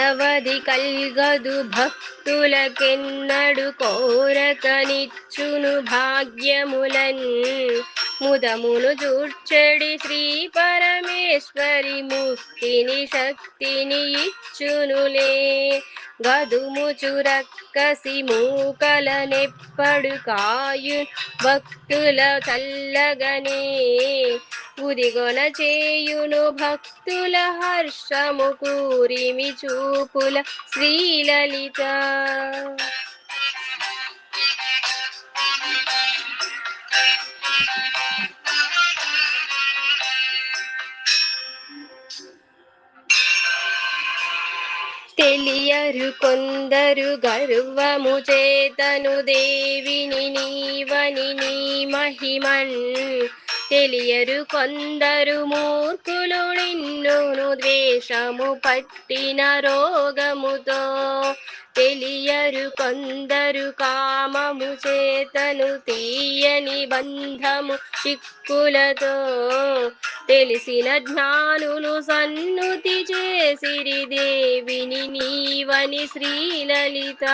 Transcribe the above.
అనవధి కల్గదు భక్తులకెన్నడు కోరకనిచ్చును భాగ్యములన్ ముదమును చూర్చెడి శ్రీ పరమేశ్వరి ముక్తిని శక్తిని ఇచ్చునులే గదుముచురక్కసి మూకలనెప్పడు కాయు భక్తుల చల్లగనే ఉదిగొన చేయును భక్తుల హర్షము కూరిమి చూపుల శ్రీలలిత తెలియరు కొందరు గర్వము చేతను దేవిని నీవని నీ మహిమన్ తెలియరు కొందరు మూర్ఖులు నిన్నును ద్వేషము పట్టిన రోగముతో తెలియరు కొందరు కామము చేతను తీయని బంధము చిక్కులతో తెలిసిన జ్ఞానులు సన్నుతి చేసిరి దేవిని నీవని శ్రీలలిత